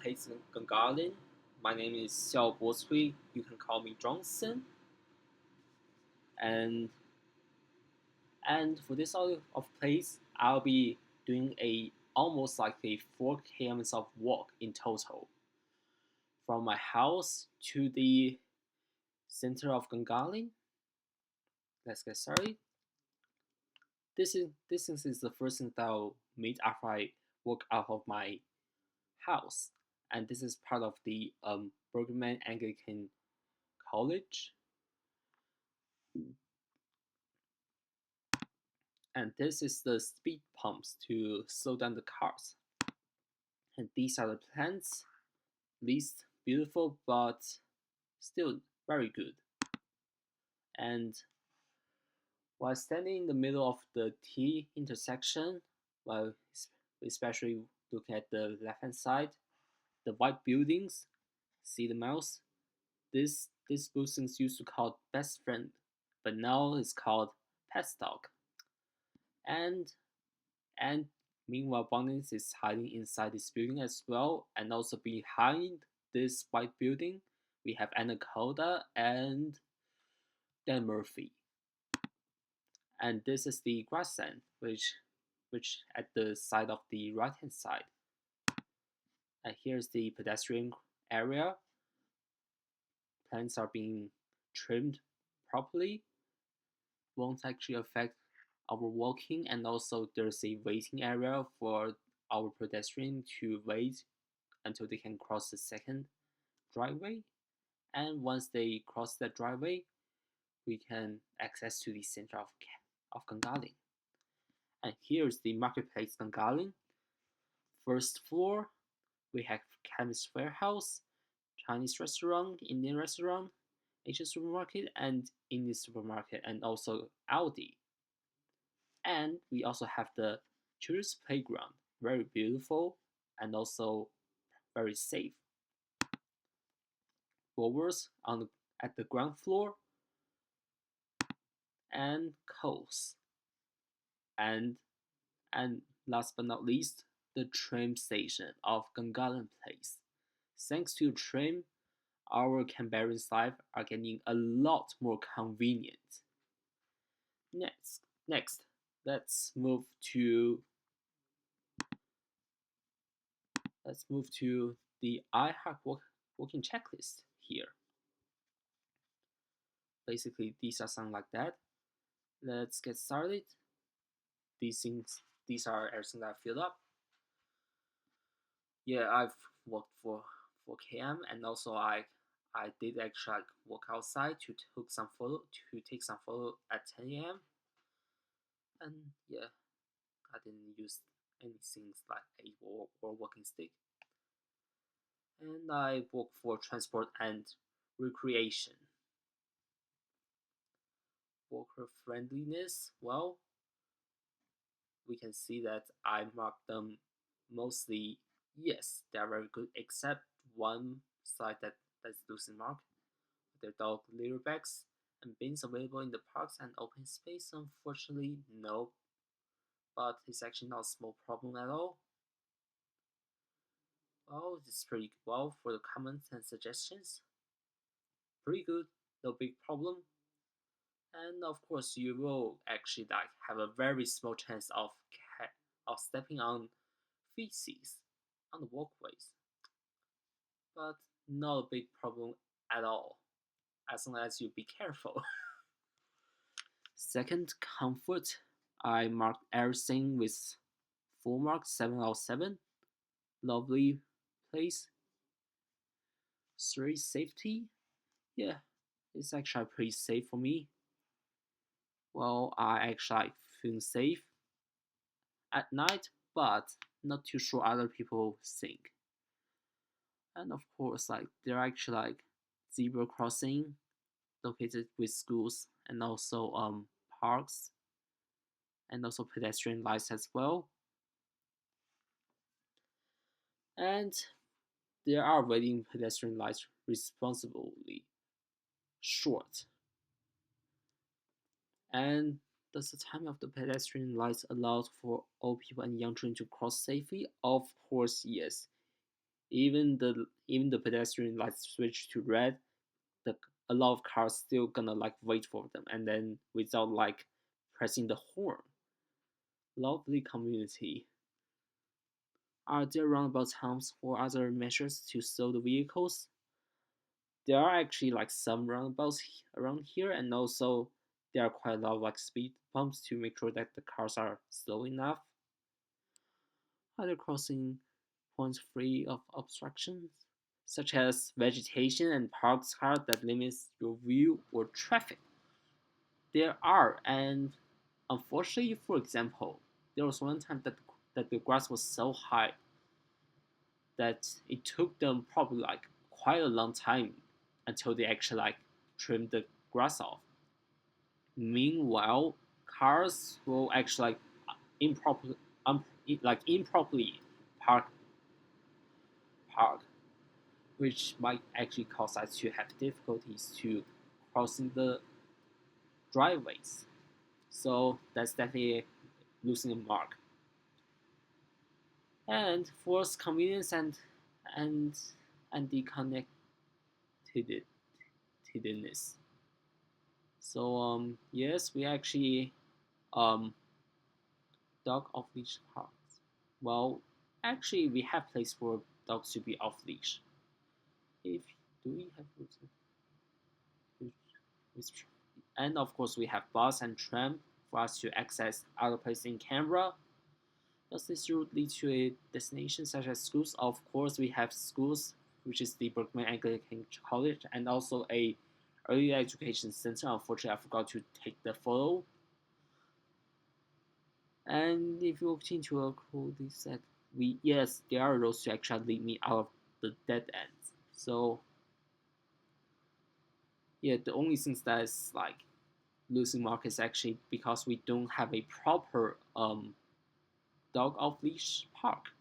Place Garden. My name is Xiao Bosui. You can call me Johnson. And for this audio of place, I'll be doing a almost like a 4 km of walk in total from my house to the center of Gangaling. Let's get started. This is the first thing that I'll meet after I walk out of my house, and this is part of the Bergman Anglican College, and this is the speed pumps to slow down the cars. And these are the plants, least beautiful but still very good. And while standing in the middle of the T intersection, while especially looking at the left hand side, the white buildings, see the mouse. This buildings used to called best friend, but now it's called pet dog. And and meanwhile, Bunnies is hiding inside this building as well, and also behind this white building, we have Anaconda and Dan Murphy. And this is the grassland, which at the side of the right hand side. And here's the pedestrian area. Plants are being trimmed properly. Won't actually affect our walking, and also there's a waiting area for our pedestrian to wait until they can cross the second driveway. And once they cross that driveway, we can access to the center of Gangaling. And here's the marketplace Gangaling. First floor, we have chemist warehouse, Chinese restaurant, Indian restaurant, Asian supermarket, and Indian supermarket, and also Audi. And we also have the children's playground, very beautiful and also very safe. Bowers at the ground floor, and Coles. And and last but not least, the tram station of Gangalan Place. Thanks to tram, our Canberrans' life are getting a lot more convenient. Next, let's move to the iHeart walking checklist here. Basically, these are something like that. Let's get started. These are everything that I filled up. Yeah, I've walked for 4 km, and also I did actually like walk outside to take some photo at 10 a.m. And yeah, I didn't use anything like a walking stick. And I walk for transport and recreation. Walker friendliness, well, we can see that I marked them mostly yes, they are very good, except one side that's losing mark. Their dog litter bags and bins available in the parks and open space. Unfortunately, no, but it's actually not a small problem at all. Well, it's pretty well for the comments and suggestions. Pretty good, no big problem. And of course, you will actually like have a very small chance of stepping on feces on the walkways, but not a big problem at all, as long as you be careful. Second, comfort. I marked everything with full mark, 7 out of 7. Lovely place. 3, safety. Yeah, it's actually pretty safe for me. Well, I actually feel safe at night, but not too sure other people think. And of course, like there are actually like zebra crossing located with schools, and also parks, and also pedestrian lights as well. And there are waiting pedestrian lights responsibly short. And does the time of the pedestrian lights allow for all people and young children to cross safely? Of course, yes. Even the pedestrian lights switch to red, the a lot of cars still gonna like wait for them, and then without like pressing the horn. Lovely community. Are there roundabout towns or other measures to slow the vehicles? There are actually like some roundabouts around here, and also there are quite a lot of like speed bumps to make sure that the cars are slow enough. Other crossing points free of obstructions, such as vegetation and parked cars that limits your view or traffic. There are, and unfortunately, for example, there was one time that the grass was so high that it took them probably like quite a long time until they actually like trimmed the grass off. Meanwhile, cars will actually like improperly improperly park park, which might actually cause us to have difficulties to crossing the driveways. So that's definitely losing a mark. And fourth, convenience and and the connectedness. So yes, we actually um dog off leash parks. Well, actually, we have place for dogs to be off leash. If do we have and of course we have bus and tram for us to access other places in Canberra. Does this route lead to a destination such as schools? Of course, we have schools, which is the Berkman Anglican College, and also a early education center. Unfortunately, I forgot to take the photo. And if you look into a cool, they said we yes, there are roads to actually lead me out of the dead ends. So yeah, the only thing that is like losing mark is actually because we don't have a proper dog off leash park.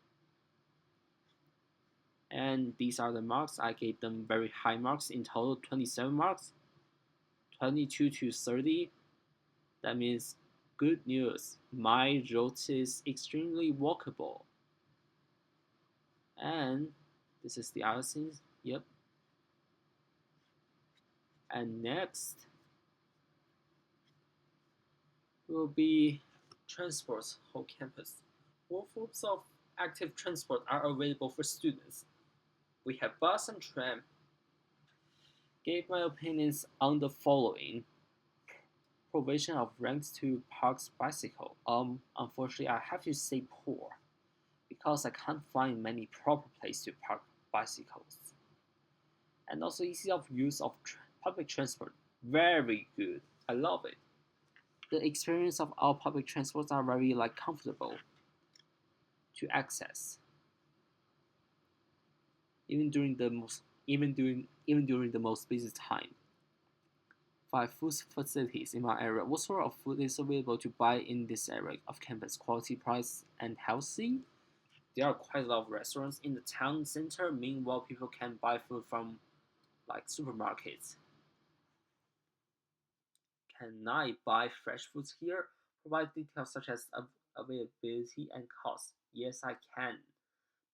And these are the marks. I gave them very high marks, in total 27 marks, 22 to 30. That means good news. My road is extremely walkable. And this is the other thing. Yep. And next will be transport whole campus. What forms of active transport are available for students? We have bus and tram. Gave my opinions on the following: provision of ramps to park bicycle. Unfortunately, I have to say poor because I can't find many proper place to park bicycles. And also easy of use of public transport. Very good. I love it. The experience of our public transports are very like comfortable to access, even during the most even during the most busy time. Five food facilities in my area. What sort of food is available to buy in this area of campus? Quality, price, and healthy. There are quite a lot of restaurants in the town center. Meanwhile, people can buy food from like supermarkets. Can I buy fresh foods here? Provide details such as availability and cost. Yes, I can.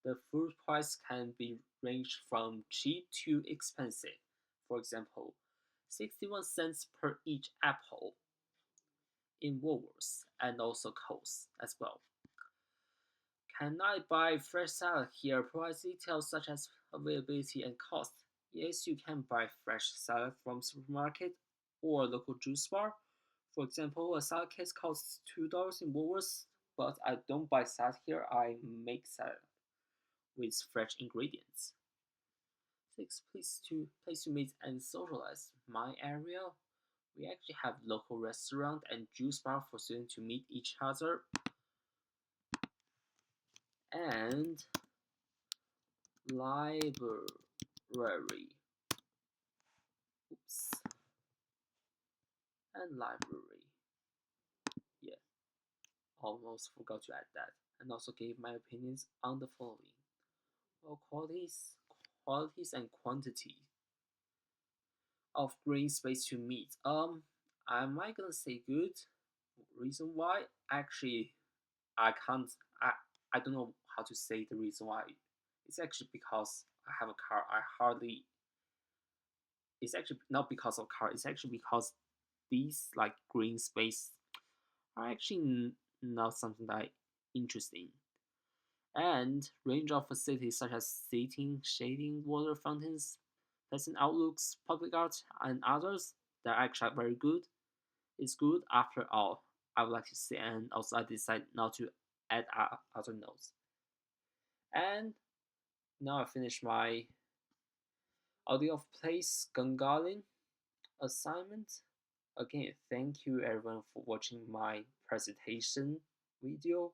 The food price can be ranged from cheap to expensive. For example, 61 cents per each apple in Woolworths and also Coles as well. Can I buy fresh salad here? Provide details such as availability and cost. Yes, you can buy fresh salad from supermarket or local juice bar. For example, a salad case costs $2 in Woolworths, but I don't buy salad here. I make salad with fresh ingredients. 6. Place to meet and socialize. My area, we actually have local restaurant and juice bar for students to meet each other. And library. Oops. And library. Yeah, almost forgot to add that. And also gave my opinions on the following. Well, qualities and quantity of green space to meet. Am I gonna say good? Reason why? Actually, I can't. I don't know how to say the reason why It's actually because I have a car. I hardly. It's actually not because of car. It's actually because these like green space are actually not something that I interested in. And range of facilities such as seating, shading, water fountains, pleasant outlooks, public art, and others that are actually very good. It's good after all, I would like to say, and also I decided not to add other notes. And now I finish my audio of place Gungaling assignment. Again, thank you everyone for watching my presentation video.